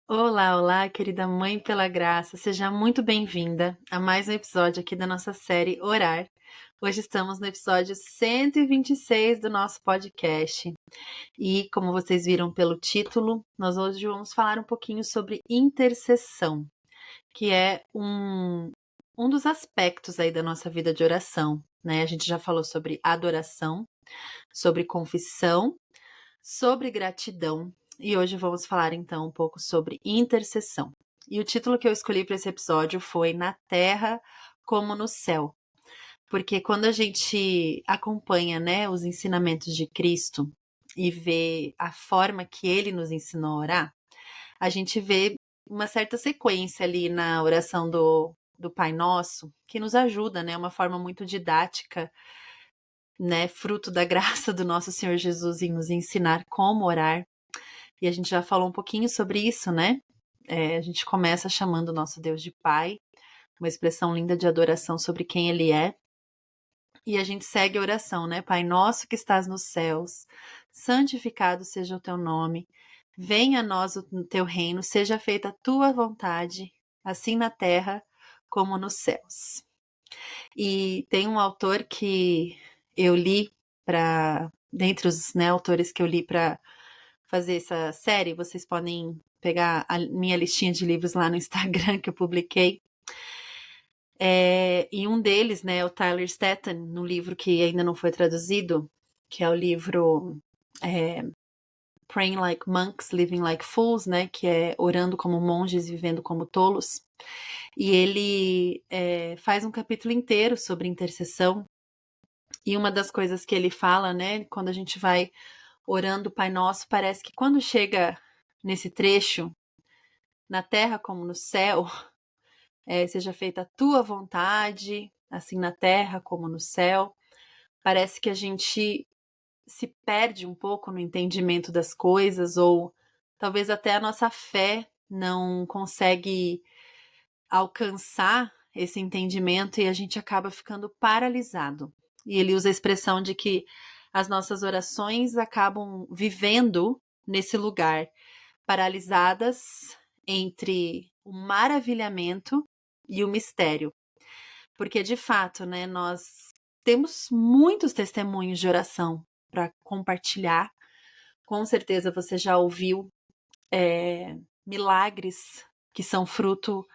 Olá, olá, querida Mãe pela Graça, seja muito bem-vinda a mais um episódio aqui da nossa série Orar. Hoje estamos no episódio 126 do nosso podcast e, como vocês viram pelo título, nós hoje vamos falar um pouquinho sobre intercessão, que é um dos aspectos aí da nossa vida de oração, né? A gente já falou sobre adoração, sobre confissão, sobre gratidão. E hoje vamos falar então um pouco sobre intercessão. E o título que eu escolhi para esse episódio foi Na Terra como no Céu. Porque quando a gente acompanha, né, os ensinamentos de Cristo e vê a forma que ele nos ensinou a orar, a gente vê uma certa sequência ali na oração do Pai Nosso, que nos ajuda, né, uma forma muito didática, né, fruto da graça do nosso Senhor Jesus em nos ensinar como orar. E a gente já falou um pouquinho sobre isso, né? A gente começa chamando o nosso Deus de Pai, uma expressão linda de adoração sobre quem Ele é. E a gente segue a oração, né? Pai nosso que estás nos céus, santificado seja o teu nome, venha a nós o teu reino, seja feita a tua vontade, assim na terra como nos céus. E tem um autor que eu li dentre os, né, autores que eu li para fazer essa série, vocês podem pegar a minha listinha de livros lá no Instagram que eu publiquei. E um deles, né, é o Tyler Staton, no livro que ainda não foi traduzido, que é o livro Praying Like Monks, Living Like Fools, né, que é Orando como Monges, Vivendo como Tolos. E ele faz um capítulo inteiro sobre intercessão. E uma das coisas que ele fala, né, quando a gente vai orando o Pai Nosso, parece que quando chega nesse trecho, na terra como no céu, seja feita a tua vontade, assim na terra como no céu. Parece que a gente se perde um pouco no entendimento das coisas, ou talvez até a nossa fé não consegue alcançar esse entendimento e a gente acaba ficando paralisado. E ele usa a expressão de que as nossas orações acabam vivendo nesse lugar, paralisadas entre o maravilhamento e o mistério. Porque, de fato, né, nós temos muitos testemunhos de oração para compartilhar. Com certeza você já ouviu milagres que são fruto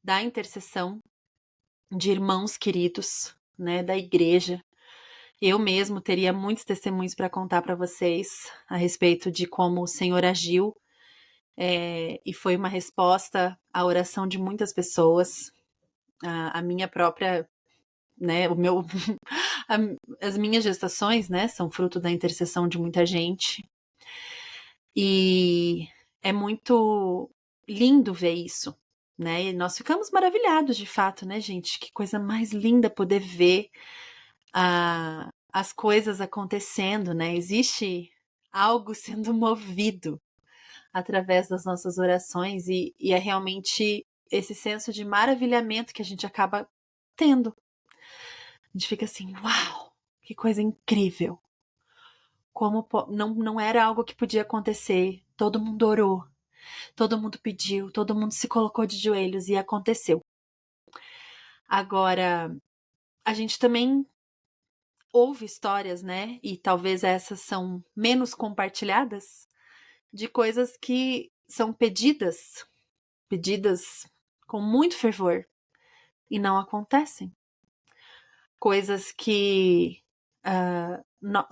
da intercessão de irmãos queridos, né, da igreja. Eu mesmo teria muitos testemunhos para contar para vocês a respeito de como o Senhor agiu, e foi uma resposta à oração de muitas pessoas. A minha própria, né, as minhas gestações, né, são fruto da intercessão de muita gente. E é muito lindo ver isso, né? E nós ficamos maravilhados, de fato, né, gente? Que coisa mais linda poder ver as coisas acontecendo, né? Existe algo sendo movido através das nossas orações e é realmente esse senso de maravilhamento que a gente acaba tendo. A gente fica assim, uau, que coisa incrível. Como não era algo que podia acontecer. Todo mundo orou, todo mundo pediu, todo mundo se colocou de joelhos e aconteceu. Agora, a gente também ouve histórias, né? E talvez essas são menos compartilhadas, de coisas que são pedidas com muito fervor e não acontecem. Coisas que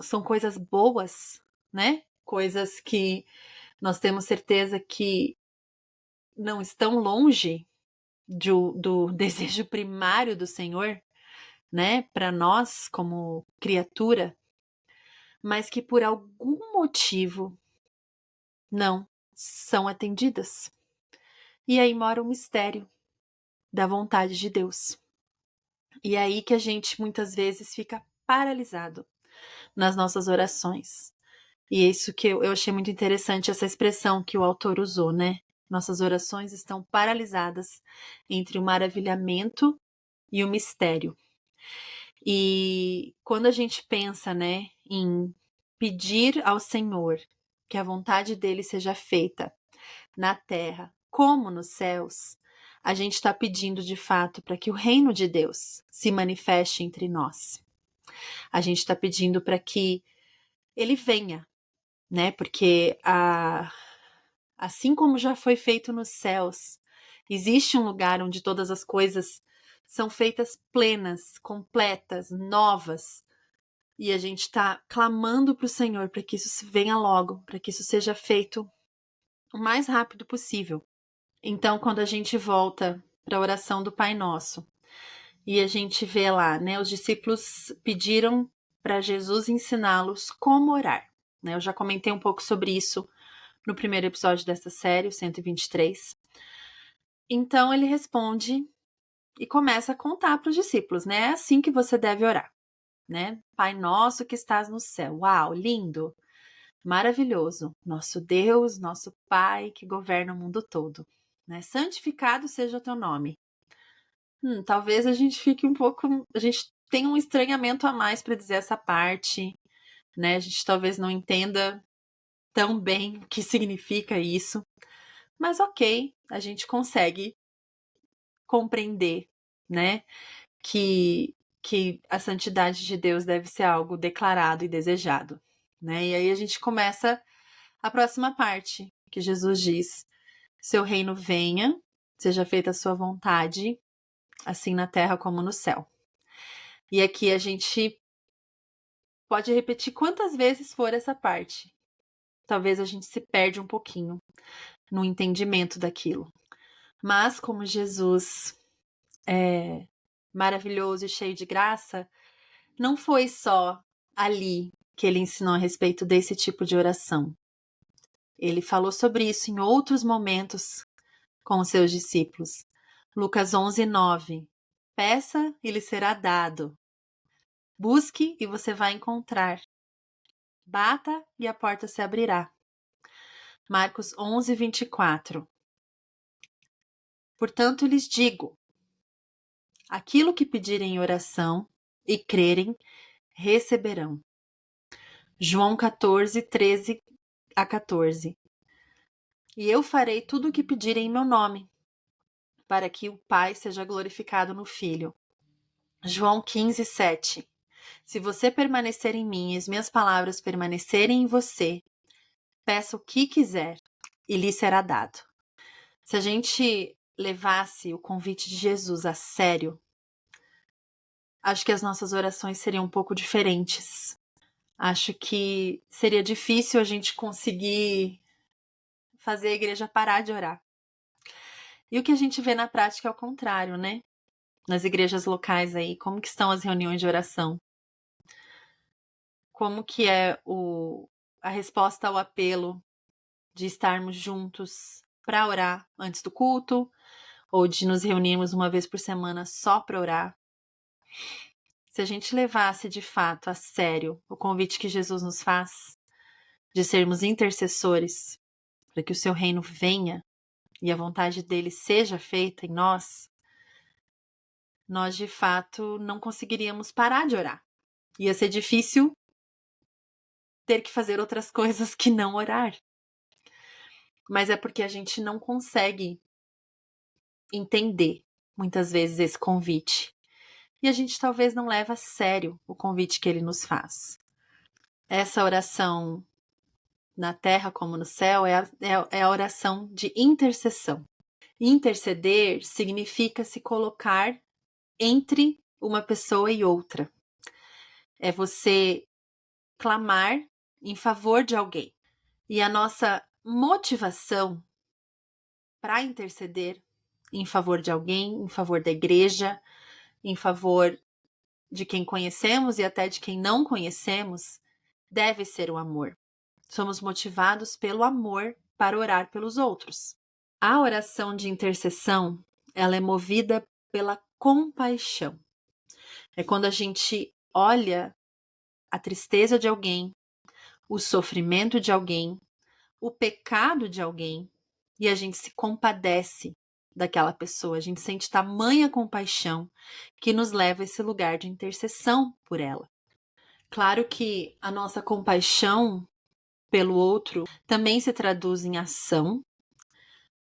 são coisas boas, né? Coisas que nós temos certeza que não estão longe do desejo primário do Senhor, né? Para nós, como criatura, mas que por algum motivo não são atendidas. E aí mora o mistério da vontade de Deus. E é aí que a gente muitas vezes fica paralisado nas nossas orações. E é isso que eu achei muito interessante, essa expressão que o autor usou, né? Nossas orações estão paralisadas entre o maravilhamento e o mistério. E quando a gente pensa, né, em pedir ao Senhor que a vontade dele seja feita na terra como nos céus, a gente está pedindo de fato para que o reino de Deus se manifeste entre nós. A gente está pedindo para que ele venha, né? Porque assim como já foi feito nos céus, existe um lugar onde todas as coisas são feitas plenas, completas, novas. E a gente está clamando para o Senhor para que isso venha logo, para que isso seja feito o mais rápido possível. Então, quando a gente volta para a oração do Pai Nosso e a gente vê lá, né, os discípulos pediram para Jesus ensiná-los como orar. Né? Eu já comentei um pouco sobre isso no primeiro episódio dessa série, o 123. Então, ele responde e começa a contar para os discípulos, né? É assim que você deve orar, né? Pai nosso que estás no céu. Uau, lindo! Maravilhoso, nosso Deus, nosso Pai que governa o mundo todo, né? Santificado seja o teu nome. Talvez a gente fique um pouco, a gente tenha um estranhamento a mais para dizer essa parte, né? A gente talvez não entenda tão bem o que significa isso, mas ok, a gente consegue compreender, né? Que a santidade de Deus deve ser algo declarado e desejado, né? E aí a gente começa a próxima parte, que Jesus diz: seu reino venha, seja feita a sua vontade, assim na terra como no céu. E aqui a gente pode repetir quantas vezes for essa parte. Talvez a gente se perde um pouquinho no entendimento daquilo. Mas como Jesus é maravilhoso e cheio de graça, não foi só ali que ele ensinou a respeito desse tipo de oração. Ele falou sobre isso em outros momentos com os seus discípulos. Lucas 11:9. Peça e lhe será dado. Busque e você vai encontrar. Bata e a porta se abrirá. Marcos 11:24. Portanto, lhes digo: aquilo que pedirem em oração e crerem, receberão. João 14:13-14. E eu farei tudo o que pedirem em meu nome, para que o Pai seja glorificado no Filho. João 15:7. Se você permanecer em mim e as minhas palavras permanecerem em você, peça o que quiser e lhe será dado. Se a gente levasse o convite de Jesus a sério, acho que as nossas orações seriam um pouco diferentes. Acho que seria difícil a gente conseguir fazer a igreja parar de orar. E o que a gente vê na prática é o contrário, né? Nas igrejas locais aí, como que estão as reuniões de oração? Como que é a resposta ao apelo de estarmos juntos para orar antes do culto, ou de nos reunirmos uma vez por semana só para orar? Se a gente levasse de fato a sério o convite que Jesus nos faz de sermos intercessores para que o seu reino venha e a vontade dele seja feita em nós, nós de fato não conseguiríamos parar de orar. Ia ser difícil ter que fazer outras coisas que não orar. Mas é porque a gente não consegue entender muitas vezes esse convite. E a gente talvez não leva a sério o convite que ele nos faz. Essa oração na terra como no céu é a oração de intercessão. Interceder significa se colocar entre uma pessoa e outra. É você clamar em favor de alguém. E a nossa motivação para interceder em favor de alguém, em favor da igreja, em favor de quem conhecemos e até de quem não conhecemos, deve ser o amor. Somos motivados pelo amor para orar pelos outros. A oração de intercessão, ela é movida pela compaixão. É quando a gente olha a tristeza de alguém, o sofrimento de alguém, o pecado de alguém, e a gente se compadece daquela pessoa. A gente sente tamanha compaixão que nos leva a esse lugar de intercessão por ela. Claro que a nossa compaixão pelo outro também se traduz em ação,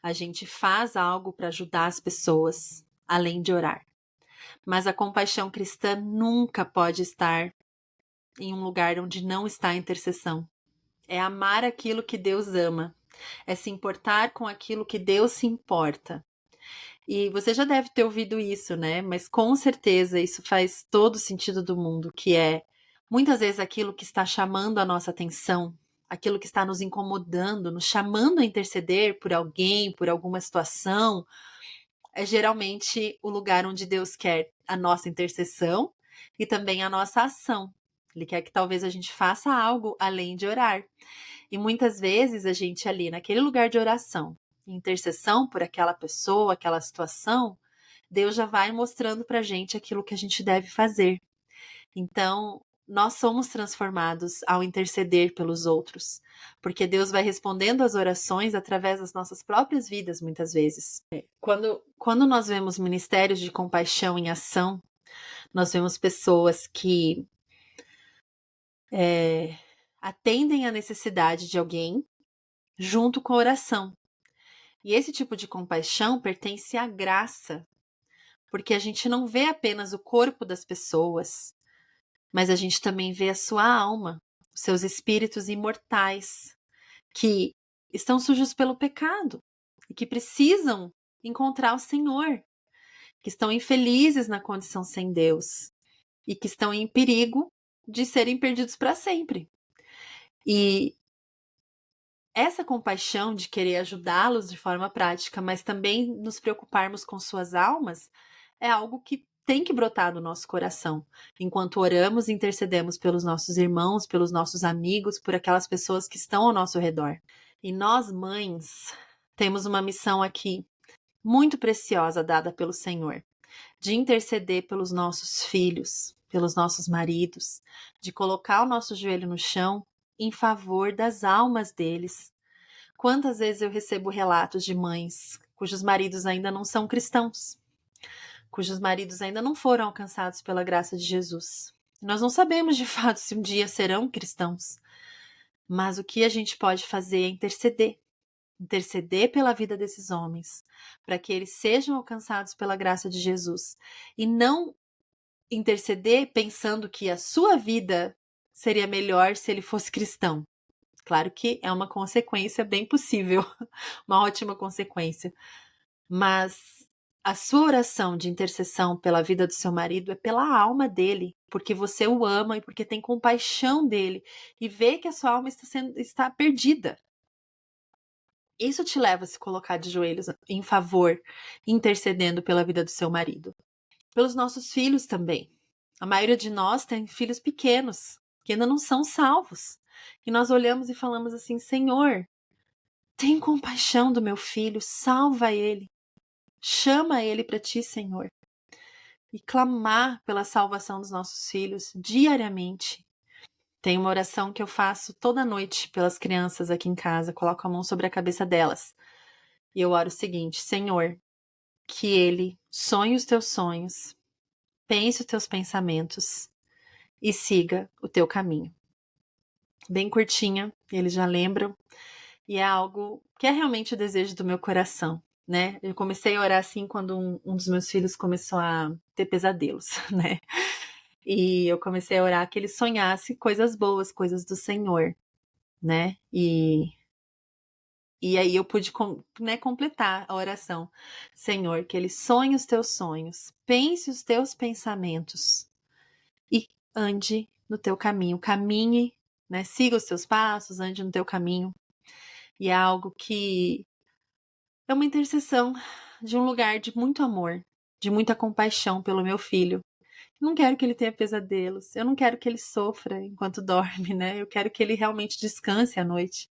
A gente faz algo para ajudar as pessoas, além de orar. Mas a compaixão cristã nunca pode estar em um lugar onde não está a intercessão. É amar aquilo que Deus ama. É se importar com aquilo que Deus se importa. E você já deve ter ouvido isso, né? Mas com certeza isso faz todo o sentido do mundo, que é muitas vezes aquilo que está chamando a nossa atenção, aquilo que está nos incomodando, nos chamando a interceder por alguém, por alguma situação, é geralmente o lugar onde Deus quer a nossa intercessão e também a nossa ação. Ele quer que talvez a gente faça algo além de orar. E muitas vezes a gente ali naquele lugar de oração, intercessão por aquela pessoa, aquela situação, Deus já vai mostrando pra gente aquilo que a gente deve fazer. Então, nós somos transformados ao interceder pelos outros, porque Deus vai respondendo às orações através das nossas próprias vidas, muitas vezes. Quando nós vemos ministérios de compaixão em ação, nós vemos pessoas que atendem à necessidade de alguém junto com a oração. E esse tipo de compaixão pertence à graça, porque a gente não vê apenas o corpo das pessoas, mas a gente também vê a sua alma, os seus espíritos imortais, que estão sujos pelo pecado e que precisam encontrar o Senhor, que estão infelizes na condição sem Deus e que estão em perigo de serem perdidos para sempre. E essa compaixão de querer ajudá-los de forma prática, mas também nos preocuparmos com suas almas, é algo que tem que brotar do nosso coração. Enquanto oramos e intercedemos pelos nossos irmãos, pelos nossos amigos, por aquelas pessoas que estão ao nosso redor. E nós, mães, temos uma missão aqui muito preciosa dada pelo Senhor, de interceder pelos nossos filhos, pelos nossos maridos, de colocar o nosso joelho no chão em favor das almas deles. Quantas vezes eu recebo relatos de mães cujos maridos ainda não são cristãos, cujos maridos ainda não foram alcançados pela graça de Jesus. Nós não sabemos de fato se um dia serão cristãos, mas o que a gente pode fazer é interceder pela vida desses homens, para que eles sejam alcançados pela graça de Jesus, e não interceder pensando que a sua vida seria melhor se ele fosse cristão. Claro que é uma consequência bem possível, uma ótima consequência, mas a sua oração de intercessão pela vida do seu marido é pela alma dele, porque você o ama e porque tem compaixão dele e vê que a sua alma está perdida. Isso te leva a se colocar de joelhos em favor, intercedendo pela vida do seu marido. Pelos nossos filhos também. A maioria de nós tem filhos pequenos, que ainda não são salvos. E nós olhamos e falamos assim: Senhor, tem compaixão do meu filho, salva ele. Chama ele para ti, Senhor. E clamar pela salvação dos nossos filhos diariamente. Tem uma oração que eu faço toda noite pelas crianças aqui em casa, coloco a mão sobre a cabeça delas. E eu oro o seguinte: Senhor, que ele sonhe os teus sonhos, pense os teus pensamentos e siga o teu caminho. Bem curtinha, eles já lembram, e é algo que é realmente o desejo do meu coração, né? Eu comecei a orar assim quando um dos meus filhos começou a ter pesadelos, né? E eu comecei a orar que ele sonhasse coisas boas, coisas do Senhor, né? E aí eu pude, né, completar a oração. Senhor, que ele sonhe os teus sonhos, pense os teus pensamentos e ande no teu caminho, caminhe, né, siga os teus passos, ande no teu caminho. E é algo que é uma intercessão de um lugar de muito amor, de muita compaixão pelo meu filho. Eu não quero que ele tenha pesadelos, eu não quero que ele sofra enquanto dorme, né? Eu quero que ele realmente descanse à noite.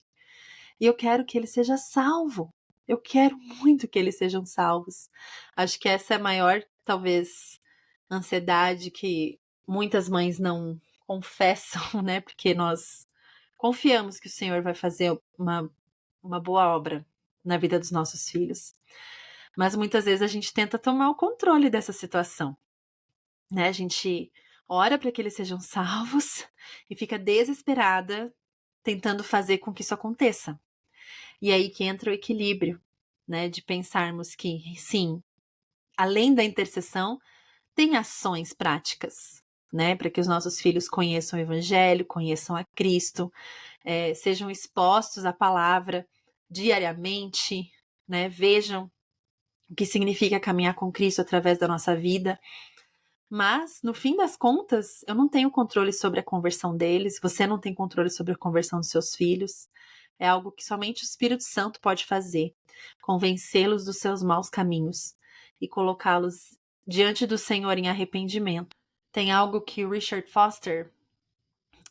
E eu quero que ele seja salvo. Eu quero muito que eles sejam salvos. Acho que essa é a maior, talvez, ansiedade que muitas mães não confessam, né? Porque nós confiamos que o Senhor vai fazer uma boa obra na vida dos nossos filhos. Mas muitas vezes a gente tenta tomar o controle dessa situação, né? A gente ora para que eles sejam salvos e fica desesperada tentando fazer com que isso aconteça. E aí que entra o equilíbrio. né? De pensarmos que, sim, além da intercessão, tem ações práticas, né? Para que os nossos filhos conheçam o Evangelho, conheçam a Cristo, sejam expostos à palavra diariamente, né? Vejam o que significa caminhar com Cristo através da nossa vida. Mas, no fim das contas, eu não tenho controle sobre a conversão deles, você não tem controle sobre a conversão dos seus filhos. É algo que somente o Espírito Santo pode fazer, convencê-los dos seus maus caminhos e colocá-los diante do Senhor em arrependimento. Tem algo que o Richard Foster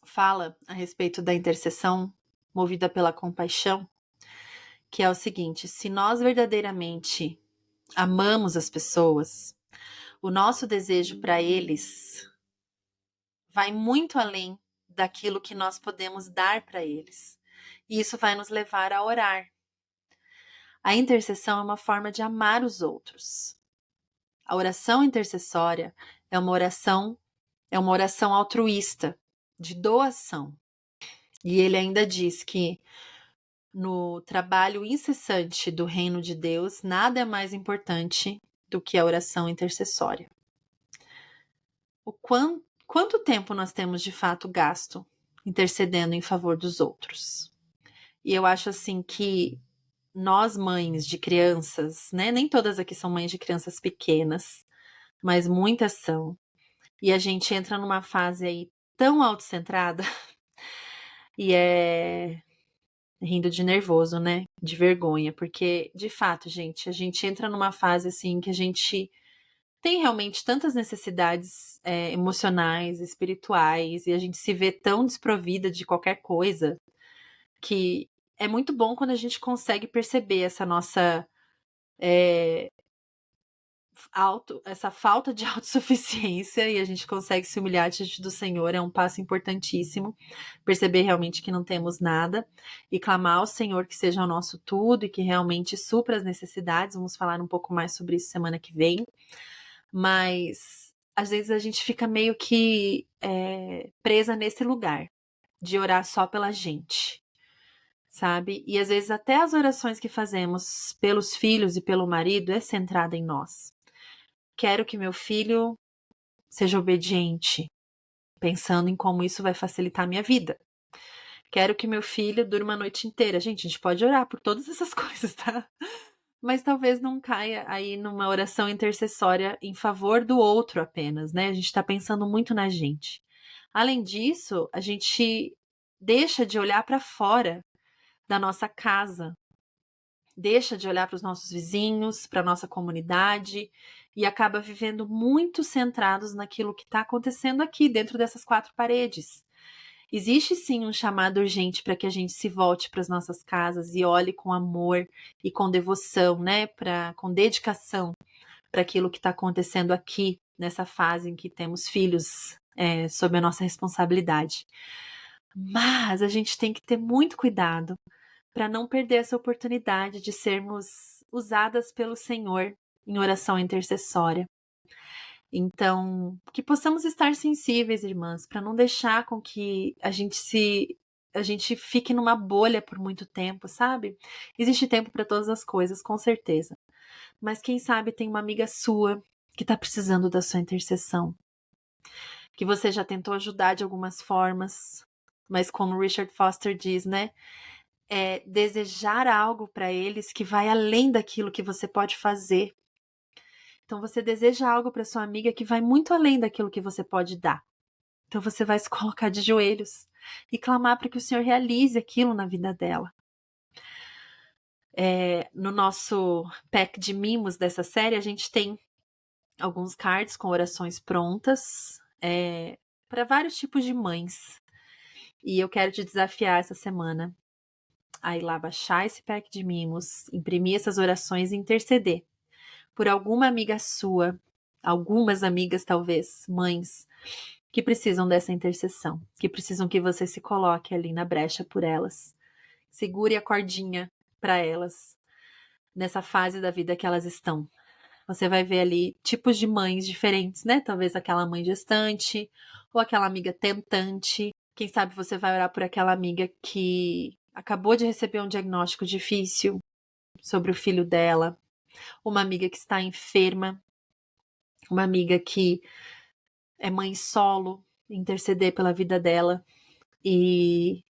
fala a respeito da intercessão movida pela compaixão, que é o seguinte: se nós verdadeiramente amamos as pessoas, o nosso desejo para eles vai muito além daquilo que nós podemos dar para eles. E isso vai nos levar a orar. A intercessão é uma forma de amar os outros. A oração intercessória é uma oração altruísta, de doação. E ele ainda diz que no trabalho incessante do reino de Deus, nada é mais importante do que a oração intercessória. Quanto tempo nós temos de fato gasto intercedendo em favor dos outros? E eu acho assim que nós, mães de crianças, né? Nem todas aqui são mães de crianças pequenas, mas muitas são. E a gente entra numa fase aí tão autocentrada e é rindo de nervoso, né? De vergonha, porque de fato, gente, a gente entra numa fase assim que a gente tem realmente tantas necessidades emocionais, espirituais, e a gente se vê tão desprovida de qualquer coisa que é muito bom quando a gente consegue perceber essa nossa essa falta de autossuficiência e a gente consegue se humilhar diante do Senhor. É um passo importantíssimo, perceber realmente que não temos nada e clamar ao Senhor que seja o nosso tudo e que realmente supra as necessidades. Vamos falar um pouco mais sobre isso semana que vem. Mas às vezes a gente fica meio que presa nesse lugar de orar só pela gente, sabe? E às vezes até as orações que fazemos pelos filhos e pelo marido é centrada em nós. Quero que meu filho seja obediente, pensando em como isso vai facilitar a minha vida. Quero que meu filho durma a noite inteira. Gente, a gente pode orar por todas essas coisas, tá? Mas talvez não caia aí numa oração intercessória em favor do outro apenas, né? A gente tá pensando muito na gente. Além disso, a gente deixa de olhar para fora da nossa casa, deixa de olhar para os nossos vizinhos, para a nossa comunidade e acaba vivendo muito centrados naquilo que está acontecendo aqui dentro dessas quatro paredes. Existe sim um chamado urgente para que a gente se volte para as nossas casas e olhe com amor e com devoção, né, com dedicação para aquilo que está acontecendo aqui nessa fase em que temos filhos sob a nossa responsabilidade. Mas a gente tem que ter muito cuidado para não perder essa oportunidade de sermos usadas pelo Senhor em oração intercessória. Então, que possamos estar sensíveis, irmãs, para não deixar com que a gente fique numa bolha por muito tempo, sabe? Existe tempo para todas as coisas, com certeza. Mas quem sabe tem uma amiga sua que está precisando da sua intercessão, que você já tentou ajudar de algumas formas, mas como Richard Foster diz, né? Desejar algo para eles que vai além daquilo que você pode fazer. Então você deseja algo para sua amiga que vai muito além daquilo que você pode dar. Então você vai se colocar de joelhos e clamar para que o Senhor realize aquilo na vida dela. No nosso pack de mimos dessa série, a gente tem alguns cards com orações prontas para vários tipos de mães. E eu quero te desafiar essa semana a ir lá baixar esse pack de mimos, imprimir essas orações e interceder por alguma amiga sua, algumas amigas talvez, mães, que precisam dessa intercessão, que precisam que você se coloque ali na brecha por elas. Segure a cordinha para elas nessa fase da vida que elas estão. Você vai ver ali tipos de mães diferentes, né? Talvez aquela mãe gestante ou aquela amiga tentante. Quem sabe você vai orar por aquela amiga que acabou de receber um diagnóstico difícil sobre o filho dela, uma amiga que está enferma, uma amiga que é mãe solo, interceder pela vida dela. E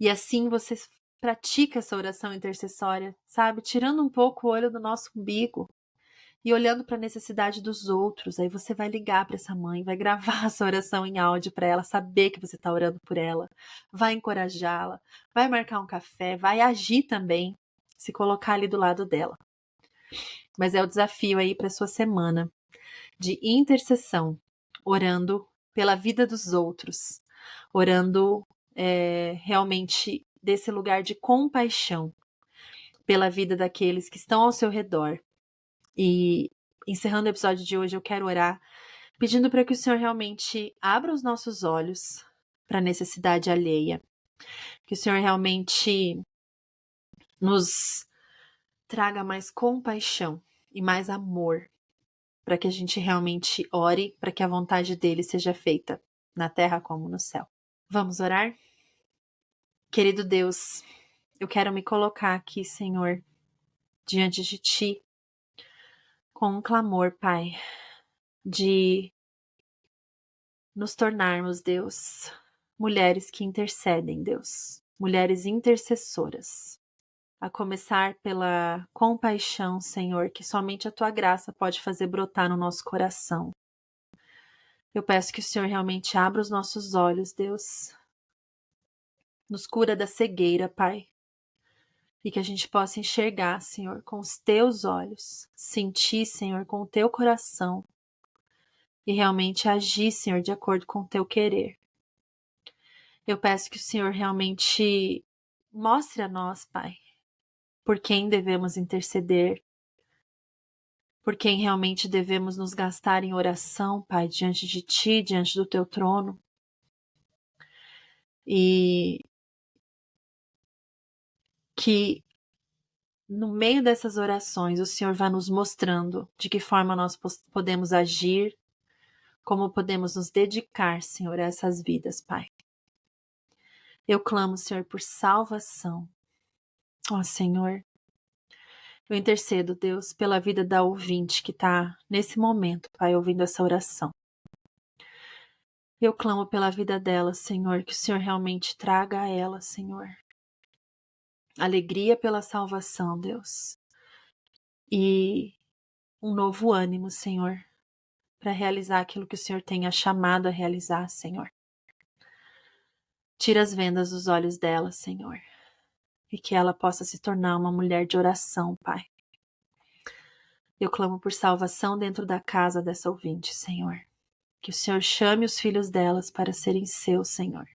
assim você pratica essa oração intercessória, sabe? Tirando um pouco o olho do nosso umbigo e olhando para a necessidade dos outros. Aí você vai ligar para essa mãe, vai gravar essa oração em áudio para ela saber que você está orando por ela, vai encorajá-la, vai marcar um café, vai agir também, se colocar ali do lado dela. Mas é o desafio aí para sua semana de intercessão, orando pela vida dos outros, orando realmente desse lugar de compaixão pela vida daqueles que estão ao seu redor. E encerrando o episódio de hoje, eu quero orar pedindo para que o Senhor realmente abra os nossos olhos para a necessidade alheia, que o Senhor realmente nos traga mais compaixão e mais amor, para que a gente realmente ore para que a vontade dele seja feita na terra como no céu. Vamos orar? Querido Deus, eu quero me colocar aqui, Senhor, diante de Ti, com um clamor, Pai, de nos tornarmos, Deus, mulheres que intercedem, Deus, mulheres intercessoras, a começar pela compaixão, Senhor, que somente a Tua graça pode fazer brotar no nosso coração. Eu peço que o Senhor realmente abra os nossos olhos, Deus, nos cura da cegueira, Pai, e que a gente possa enxergar, Senhor, com os Teus olhos, sentir, Senhor, com o Teu coração e realmente agir, Senhor, de acordo com o Teu querer. Eu peço que o Senhor realmente mostre a nós, Pai, por quem devemos interceder, por quem realmente devemos nos gastar em oração, Pai, diante de Ti, diante do Teu trono. E que no meio dessas orações o Senhor vá nos mostrando de que forma nós podemos agir, como podemos nos dedicar, Senhor, a essas vidas, Pai. Eu clamo, Senhor, por salvação. Ó, Senhor, eu intercedo, Deus, pela vida da ouvinte que está nesse momento, Pai, ouvindo essa oração. Eu clamo pela vida dela, Senhor, que o Senhor realmente traga a ela, Senhor, alegria pela salvação, Deus, e um novo ânimo, Senhor, para realizar aquilo que o Senhor tem a chamado a realizar, Senhor. Tira as vendas dos olhos dela, Senhor, e que ela possa se tornar uma mulher de oração, Pai. Eu clamo por salvação dentro da casa dessa ouvinte, Senhor. Que o Senhor chame os filhos delas para serem seus, Senhor.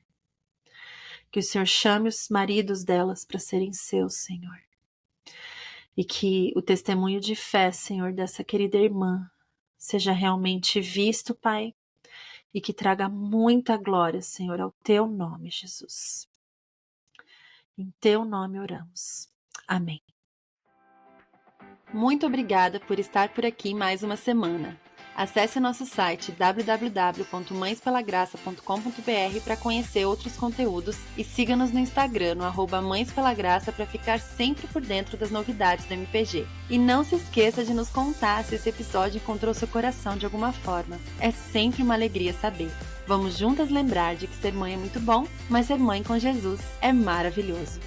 Que o Senhor chame os maridos delas para serem seus, Senhor. E que o testemunho de fé, Senhor, dessa querida irmã seja realmente visto, Pai, e que traga muita glória, Senhor, ao Teu nome, Jesus. Em Teu nome oramos. Amém. Muito obrigada por estar por aqui mais uma semana. Acesse nosso site www.mãespelagraça.com.br para conhecer outros conteúdos e siga-nos no Instagram no @mãespelagraça para ficar sempre por dentro das novidades do MPG. E não se esqueça de nos contar se esse episódio encontrou seu coração de alguma forma. É sempre uma alegria saber. Vamos juntas lembrar de que ser mãe é muito bom, mas ser mãe com Jesus é maravilhoso.